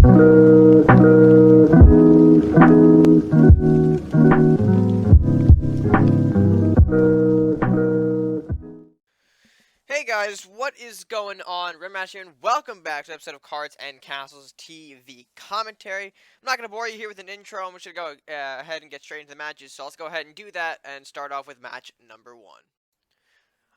Hey guys, what is going on? RedMaster here, and welcome back to an episode of Cards and Castles TV commentary. I'm not going to bore you here with an intro. I'm just going to go ahead and get straight into the matches. So let's go ahead and do that and start off with match number 1.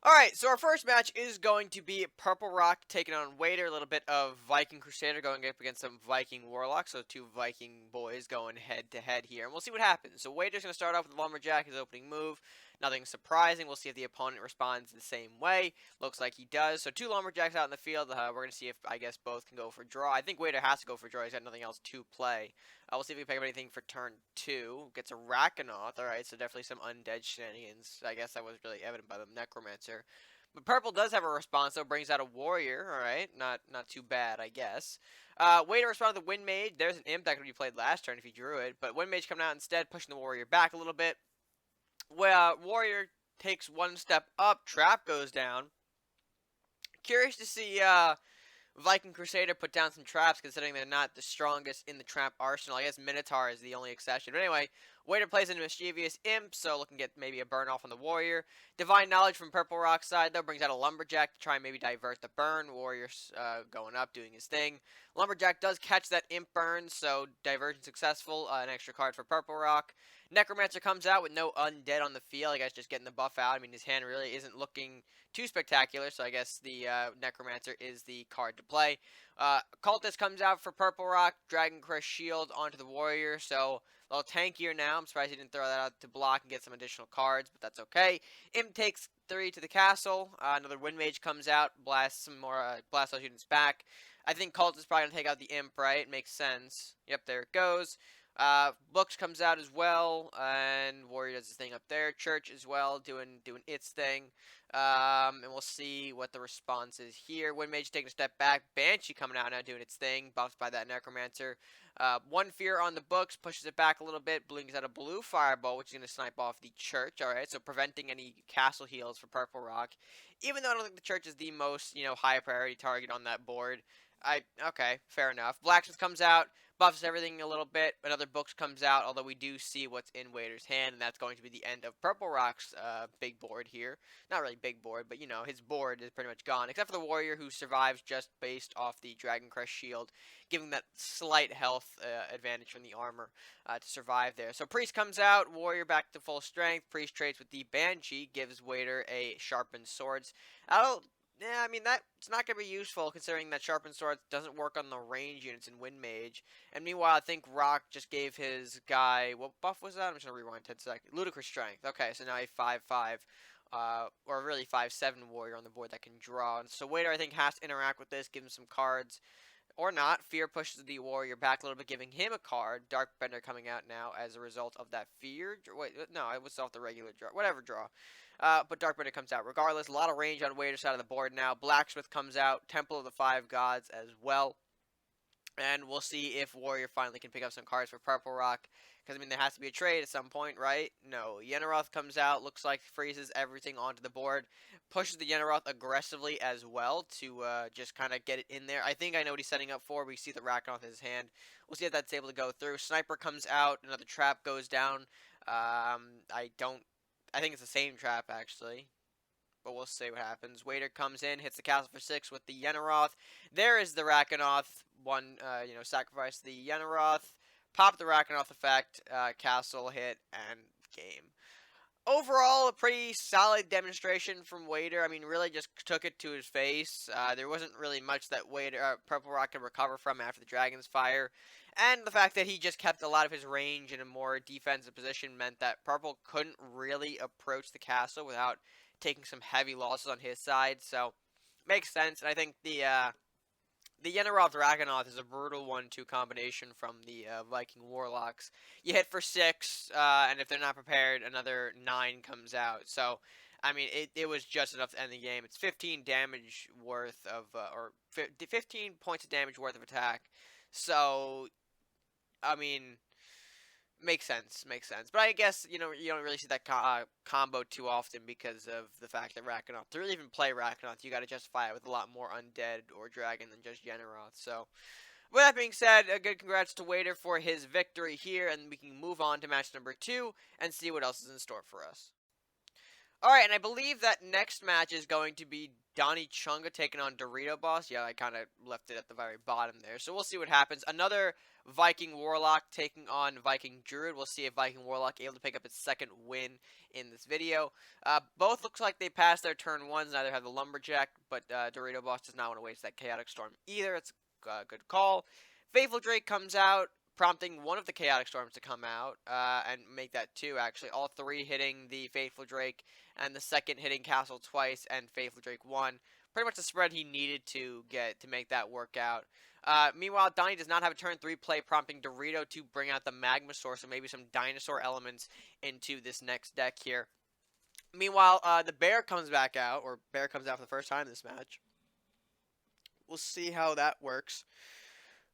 Alright, so our first match is going to be PurpleRock taking on Wader. A little bit of Viking Crusader going up against some Viking Warlock. So two Viking boys going head to head here. And we'll see what happens. So Wader's going to start off with Lumberjack, his opening move. Nothing surprising. We'll see if the opponent responds the same way. Looks like he does. So two Lumberjacks out in the field. We're going to see if, I guess, both can go for draw. I think Wader has to go for draw. He's got nothing else to play. We'll see if we pick up anything for turn 2. Gets a Rakanoth. Alright, so definitely some undead shenanigans. I guess that was really evident by the Necromancer. But purple does have a response, though. Brings out a warrior. Alright, not too bad, I guess. Way to respond to the Wind Mage. There's an imp that could be played last turn if he drew it. But Wind Mage coming out instead, pushing the warrior back a little bit. Warrior takes one step up. Trap goes down. Curious to see Viking Crusader put down some traps, considering they're not the strongest in the trap arsenal. I guess Minotaur is the only exception. But anyway, Wader plays into Mischievous Imp, so looking at maybe a burn off on the Warrior. Divine Knowledge from PurpleRock's side, though, brings out a Lumberjack to try and maybe divert the burn. Warrior's going up, doing his thing. Lumberjack does catch that Imp burn, so diversion successful. An extra card for PurpleRock. Necromancer comes out with no undead on the field. I guess just getting the buff out. I mean, his hand really isn't looking too spectacular, so I guess the Necromancer is the card to play. Cultist comes out for PurpleRock, Dragon Crush Shield onto the Warrior, so a little tankier now. I'm surprised he didn't throw that out to block and get some additional cards, but that's okay. Imp takes 3 to the castle. Another Wind Mage comes out, blasts some more blast all units back. I think Cultist is probably going to take out the Imp, right? Makes sense. Yep, there it goes. Books comes out as well, and Warrior does his thing up there. Church as well, doing its thing. And we'll see what the response is here. Wind Mage taking a step back. Banshee coming out now, doing its thing. Buffed by that Necromancer. One Fear on the books, pushes it back a little bit. Blinks out a blue Fireball, which is going to snipe off the Church. Alright, so preventing any castle heals for PurpleRock. Even though I don't think the Church is the most, high priority target on that board. Okay, fair enough. Blacksmith comes out, buffs everything a little bit. Another Books comes out, although we do see what's in Wader's hand, and that's going to be the end of PurpleRock's big board here. Not really big board, but, his board is pretty much gone, except for the Warrior, who survives just based off the Dragon Crush Shield, giving that slight health advantage from the armor to survive there. So Priest comes out, Warrior back to full strength. Priest trades with the Banshee, gives Wader a Sharpened Swords. Yeah, I mean, that's not going to be useful, considering that Sharpened Sword doesn't work on the range units in Wind Mage. And meanwhile, I think Rock just gave his guy, what buff was that? I'm just going to rewind 10 seconds. Ludicrous Strength. Okay, so now a 5-5, or really 5-7 Warrior on the board that can draw. And so Wader, I think, has to interact with this, give him some cards. Or not. Fear pushes the Warrior back a little bit, giving him a card. Darkbender coming out now as a result of that Fear. Wait, no, it was off the regular draw. Whatever draw. But Darkbender comes out regardless. A lot of range on Wader's side of the board now. Blacksmith comes out. Temple of the Five Gods as well. And we'll see if Warrior finally can pick up some cards for PurpleRock. Because, I mean, there has to be a trade at some point, right? No. Yenneroth comes out. Looks like freezes everything onto the board. Pushes the Yenneroth aggressively as well to just kind of get it in there. I think I know what he's setting up for. We see the Rakanoth in his hand. We'll see if that's able to go through. Sniper comes out. Another trap goes down. I think it's the same trap, actually. But we'll see what happens. Wader comes in, hits the castle for 6 with the Yenneroth. There is the Rakanoth. Sacrifice the Yenneroth. Pop the Rakanoth effect. Castle hit, and game. Overall, a pretty solid demonstration from Wader. I mean, really just took it to his face. There wasn't really much that PurpleRock could recover from after the Dragon's Fire. And the fact that he just kept a lot of his range in a more defensive position meant that Purple couldn't really approach the castle without taking some heavy losses on his side. So, makes sense. And I think the Yenneroth Rakanoth is a brutal 1-2 combination from the Viking Warlocks. You hit for 6, and if they're not prepared, another 9 comes out. So, I mean, it was just enough to end the game. It's 15 damage worth of, 15 points of damage worth of attack. So, I mean, makes sense. But I guess, you don't really see that combo too often because of the fact that Rakanoth, to really even play Rakanoth, you got to justify it with a lot more undead or dragon than just Yenneroth. So, With that being said, a good congrats to Wader for his victory here, and we can move on to match number 2 and see what else is in store for us. Alright, and I believe that next match is going to be DonnyChunga taking on Dorito Boss. Yeah, I kind of left it at the very bottom there. So we'll see what happens. Another Viking Warlock taking on Viking Druid. We'll see if Viking Warlock able to pick up its second win in this video. Both looks like they passed their turn ones. Neither have the Lumberjack, but Dorito Boss does not want to waste that Chaotic Storm either. It's a good call. Faithful Drake comes out, prompting one of the Chaotic Storms to come out and make that two, actually. All three hitting the Faithful Drake, and the second hitting Castle twice, and Faithful Drake won. Pretty much the spread he needed to get to make that work out. Meanwhile, Donnie does not have a turn 3 play, prompting Dorito to bring out the Magma Source, so maybe some dinosaur elements into this next deck here. Meanwhile, the Bear comes back out, or Bear comes out for the first time in this match. We'll see how that works.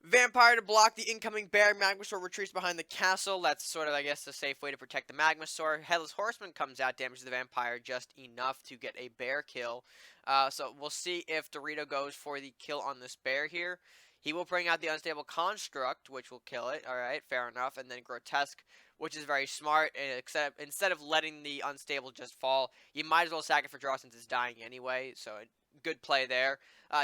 Vampire to block the incoming Bear. Magmasaur retreats behind the castle. That's sort of, I guess, a safe way to protect the Magmasaur. Headless Horseman comes out, damages the Vampire just enough to get a Bear kill. So we'll see if Dorito goes for the kill on this Bear here. He will bring out the Unstable Construct, which will kill it. Alright, fair enough. And then Grotesque, which is very smart. Except instead of letting the Unstable just fall, you might as well sack it for draw since it's dying anyway. So good play there.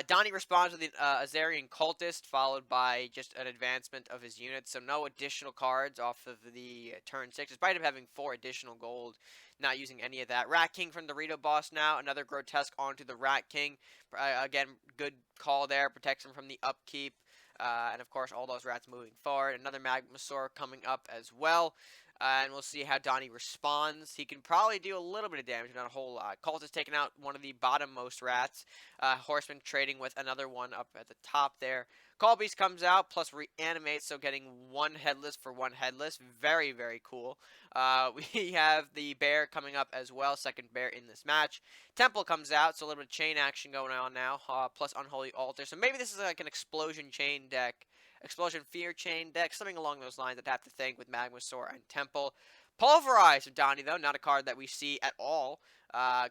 Donnie responds with the Azarian Cultist, followed by just an advancement of his units. So no additional cards off of the turn 6, despite him having 4 additional gold, not using any of that. Rat King from Dorito Boss now. Another Grotesque onto the Rat King. Again, good call there. Protects him from the upkeep. And of course, all those rats moving forward. Another Magmasaur coming up as well. And we'll see how Donnie responds. He can probably do a little bit of damage, not a whole lot. Cult is taking out one of the bottommost rats. Horseman trading with another one up at the top there. Call Beast comes out, plus reanimates, so getting one headless for one headless. Very, very cool. We have the Bear coming up as well, second Bear in this match. Temple comes out, so a little bit of chain action going on now, plus Unholy Altar. So maybe this is like an Explosion chain deck. Explosion Fear Chain deck, something along those lines. I'd have to think with Magmasaur and Temple. Pulverize of Donnie, though, not a card that we see at all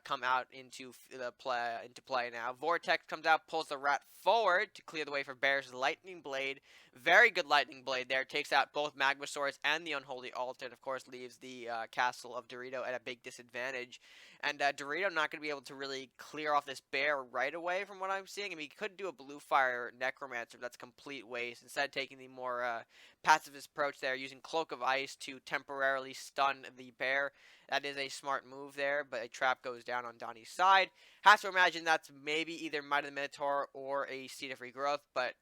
come out into play now. Vortex comes out, pulls the rat forward to clear the way for Bear's Lightning Blade. Very good Lightning Blade there. Takes out both Magmasaurs and the Unholy Altar, and of course leaves the castle of Dorito at a big disadvantage. And Dorito not going to be able to really clear off this Bear right away from what I'm seeing. I mean, he could do a Blue Fire Necromancer, but that's complete waste. Instead, taking the more pacifist approach there, using Cloak of Ice to temporarily stun the Bear. That is a smart move there, but a trap goes down on Donnie's side. Have to imagine that's maybe either Might of the Minotaur or a Seed of Regrowth, but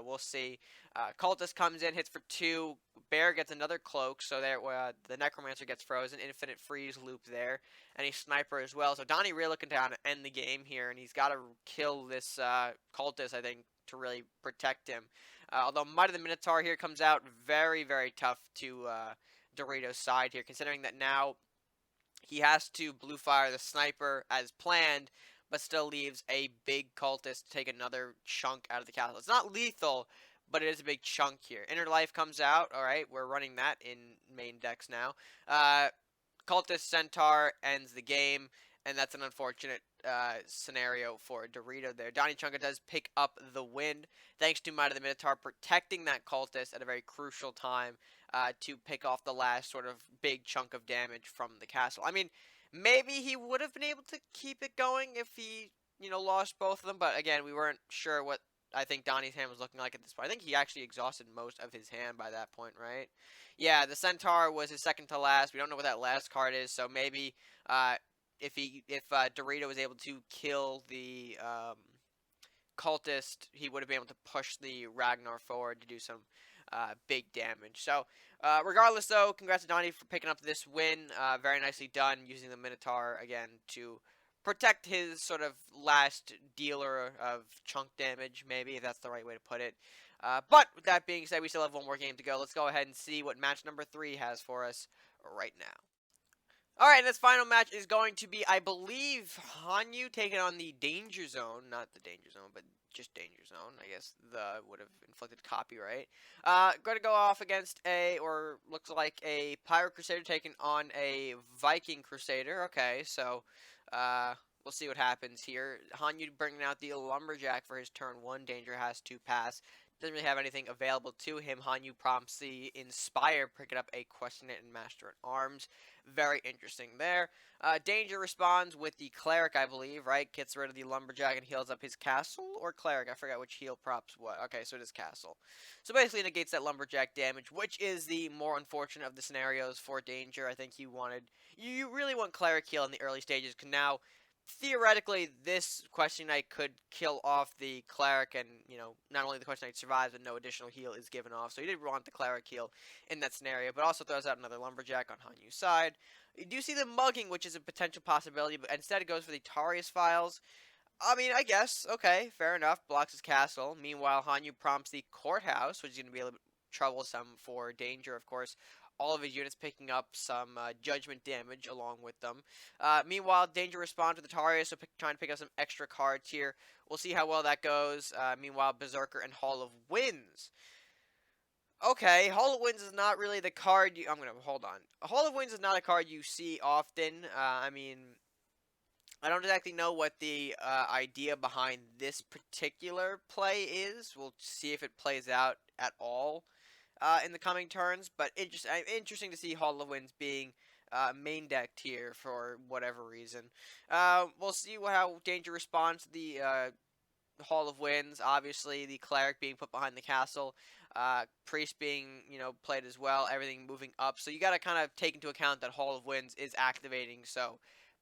we'll see. Cultist comes in, hits for 2. Bear gets another cloak, so there the Necromancer gets frozen. Infinite freeze loop there, and a sniper as well. So Donnie really looking to end the game here, and he's got to kill this Cultist, I think, to really protect him. Although Might of the Minotaur here comes out very, very tough to Dorito's side here, considering that now he has to blue fire the sniper as planned, but still leaves a big Cultist to take another chunk out of the castle. It's not lethal, but it is a big chunk here. Inner Life comes out. Alright, we're running that in main decks now. Cultist Centaur ends the game, and that's an unfortunate scenario for Dorito there. DonnyChunga does pick up the win, thanks to Might of the Minotaur protecting that Cultist at a very crucial time to pick off the last sort of big chunk of damage from the castle. I mean, maybe he would have been able to keep it going if he, lost both of them, but again, we weren't sure what I think Donnie's hand was looking like at this point. I think he actually exhausted most of his hand by that point, right? Yeah, the Centaur was his second to last. We don't know what that last card is, so maybe if Dorito was able to kill the Cultist, he would have been able to push the Ragnar forward to do some big damage. So, regardless, though, congrats to Donnie for picking up this win. Very nicely done, using the Minotaur again to protect his sort of last dealer of chunk damage, maybe, if that's the right way to put it. But with that being said, we still have one more game to go. Let's go ahead and see what match number 3 has for us right now. Alright, this final match is going to be, I believe, Hanyuu taking on the Danger Zone. Not the Danger Zone, but just Danger Zone. I guess the would have inflicted copyright. Going to go off against looks like a Pirate Crusader taking on a Viking Crusader. Okay, so we'll see what happens here. Hanyuu bringing out the Lumberjack for his turn 1. Danger has to pass. Doesn't really have anything available to him. Hanyuu prompts the Inspire, picking up a Questionate and Master at Arms. Very interesting there. Danger responds with the Cleric, I believe, right? Gets rid of the Lumberjack and heals up his Castle, or Cleric, I forgot which heal props what. Okay, so it is Castle. So basically negates that Lumberjack damage, which is the more unfortunate of the scenarios for Danger. I think you really want Cleric heal in the early stages, because now theoretically, this Question Knight could kill off the Cleric, and, not only the Question Knight survives, but no additional heal is given off. So you did want the Cleric heal in that scenario, but also throws out another Lumberjack on Hanyu's side. You do see the Mugging, which is a potential possibility, but instead it goes for the Tarius Files. I mean, I guess, okay, fair enough, blocks his castle. Meanwhile, Hanyu prompts the Courthouse, which is going to be a little bit troublesome for Danger, of course. All of his units picking up some judgment damage along with them. Meanwhile, Danger responds with Atarius, so trying to pick up some extra cards here. We'll see how well that goes. Meanwhile, Berserker and Hall of Winds. Okay, Hall of Winds is not really the card I'm going to, hold on. Hall of Winds is not a card you see often. I mean, I don't exactly know what the idea behind this particular play is. We'll see if it plays out at all in the coming turns, but interesting to see Hall of Winds being main decked here for whatever reason. We'll see how Danger responds to the Hall of Winds. Obviously, the Cleric being put behind the castle, Priest being, played as well, everything moving up. So you got to kind of take into account that Hall of Winds is activating, so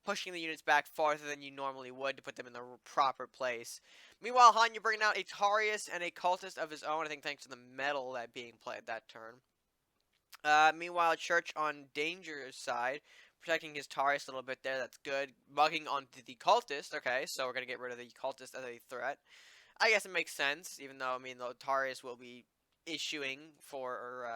pushing the units back farther than you normally would to put them in the proper place. Meanwhile, Hanya bringing out a Tarius and a Cultist of his own, I think thanks to the metal that being played that turn. Meanwhile, Church on Danger's side, protecting his Tarius a little bit there, that's good. Mugging onto the Cultist, okay, so we're going to get rid of the Cultist as a threat. I guess it makes sense, even though, the Tarius will be issuing for,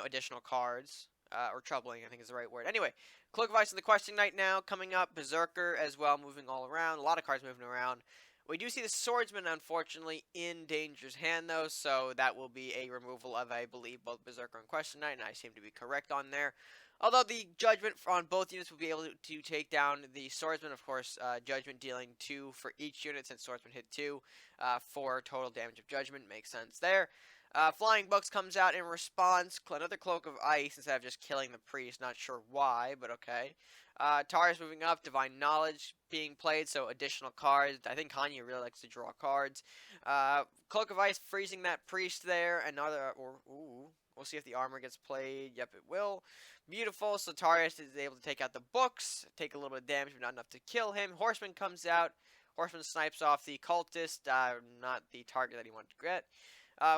additional cards. Or troubling, I think is the right word. Anyway, Cloak of Ice and the Questing Knight now coming up. Berserker as well, moving all around. A lot of cards moving around. We do see the Swordsman, unfortunately, in Danger's hand, though, so that will be a removal of, I believe, both Berserker and Question Knight, and I seem to be correct on there. Although the Judgment on both units will be able to take down the Swordsman, of course, Judgment dealing 2 for each unit, since Swordsman hit 2 for total damage of Judgment. Makes sense there. Flying Bucks comes out in response. Another Cloak of Ice instead of just killing the Priest. Not sure why, but okay. Tarius moving up. Divine Knowledge being played, so additional cards. I think Kanye really likes to draw cards. Cloak of Ice freezing that Priest there. We'll see if the armor gets played. Yep, it will. Beautiful. So Tarius is able to take out the books. Take a little bit of damage, but not enough to kill him. Horseman comes out. Horseman snipes off the Cultist. Not the target that he wanted to get.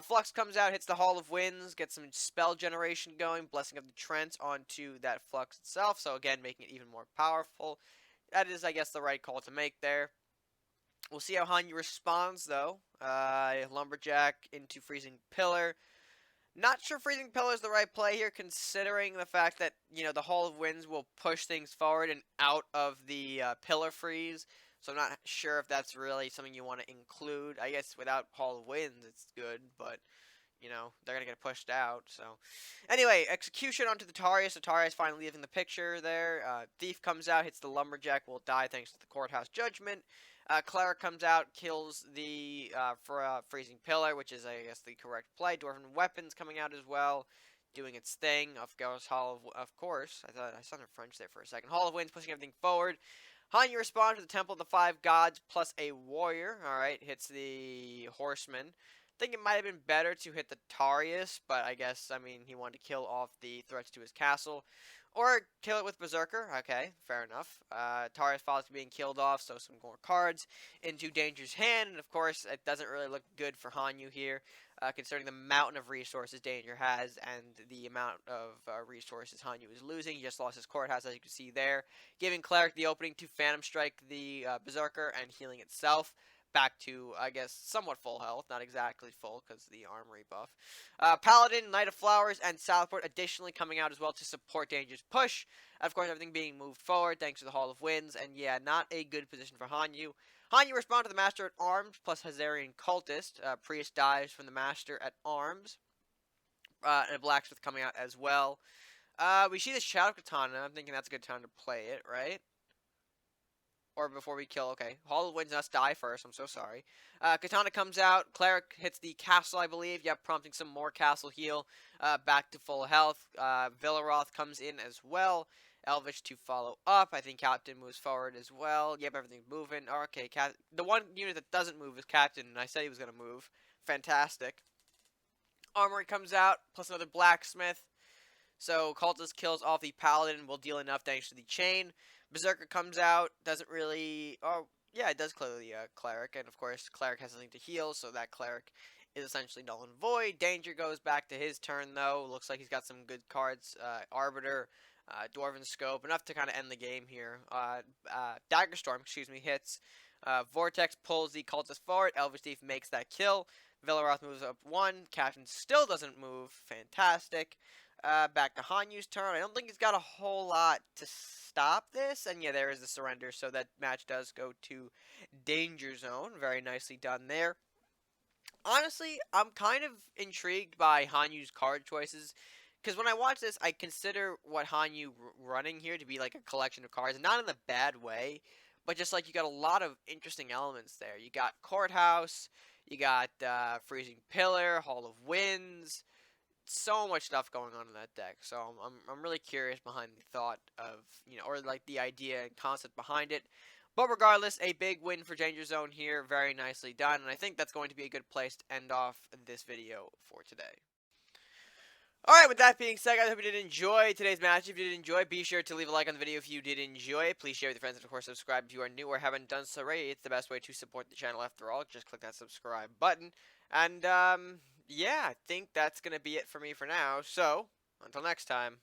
Flux comes out, hits the Hall of Winds, gets some spell generation going, Blessing of the Trent onto that Flux itself, so again, making it even more powerful. That is, I guess, the right call to make there. We'll see how Hanyu responds, though. Lumberjack into Freezing Pillar. Not sure Freezing Pillar is the right play here, considering the fact that, the Hall of Winds will push things forward and out of the Pillar Freeze. So I'm not sure if that's really something you want to include. I guess without Hall of Winds, it's good, but, they're going to get pushed out. So, anyway, Execution onto the Tarius. So Tarius finally leaving the picture there. Thief comes out, hits the Lumberjack, will die thanks to the Courthouse Judgment. Cleric comes out, kills the Freezing Pillar, which is, I guess, the correct play. Dwarven Weapons coming out as well, doing its thing. Of course. I thought I sounded French there for a second. Hall of Winds pushing everything forward. Hanyu responds to the Temple of the Five Gods plus a Warrior. Alright, hits the Horseman. I think it might have been better to hit the Tarius, but I guess, he wanted to kill off the threats to his castle. Or kill it with Berserker. Okay, fair enough. Tarius follows being killed off, so some more cards into Danger's hand. And of course, it doesn't really look good for Hanyu here, considering the mountain of resources Danger has and the amount of resources Hanyu is losing. He just lost his Courthouse, as you can see there, giving Cleric the opening to Phantom Strike the Berserker and healing itself back to, I guess, somewhat full health. Not exactly full because the armory buff. Paladin, Knight of Flowers, and Southport additionally coming out as well to support Danger's push. And of course, everything being moved forward thanks to the Hall of Winds. And yeah, not a good position for Hanyu. Hanyu responds to the Master at Arms plus Hazarian Cultist. Priest dies from the Master at Arms. And a Blacksmith coming out as well. We see the Shadow Katana. I'm thinking that's a good time to play it, right? or before we kill. Okay, Hollow wins us die first. I'm so sorry. Katana comes out. Cleric hits the castle, I believe. Yep, prompting some more castle heal. Back to full health. Villaroth comes in as well. Elvish to follow up. I think Captain moves forward as well. Yep, everything's moving. Okay, the one unit that doesn't move is Captain, and I said he was going to move. Fantastic. Armory comes out, plus another blacksmith. So Cultist kills off the Paladin, will deal enough damage to the chain. Berserker comes out, doesn't really... Oh, yeah, it does kill the Cleric, and of course, Cleric has something to heal, so that Cleric is essentially null and void. Danger goes back to his turn, though. Looks like he's got some good cards. Arbiter, Dwarven Scope, enough to kind of end the game here. Dagger Storm, hits. Vortex pulls the Cultist forward. Elvish Thief makes that kill. Villaroth moves up 1. Captain still doesn't move. Fantastic. Back to Hanyuu's turn. I don't think he's got a whole lot to stop this. And yeah, there is the surrender. So that match does go to Danger Zone. Very nicely done there. Honestly, I'm kind of intrigued by Hanyuu's card choices. Because when I watch this, I consider what Hanyuu running here to be like a collection of cards. Not in a bad way, but just like you got a lot of interesting elements there. You got Courthouse. You got Freezing Pillar, Hall of Winds. So much stuff going on in that deck. So I'm really curious behind the thought of, or like the idea and concept behind it. But regardless, a big win for Danger Zone here. Very nicely done. And I think that's going to be a good place to end off this video for today. Alright, with that being said, guys, I hope you did enjoy today's match. If you did enjoy, be sure to leave a like on the video if you did enjoy it. Please share with your friends and, of course, subscribe if you are new or haven't done so already. It's the best way to support the channel after all. Just click that subscribe button. And, yeah, I think that's going to be it for me for now. So, until next time.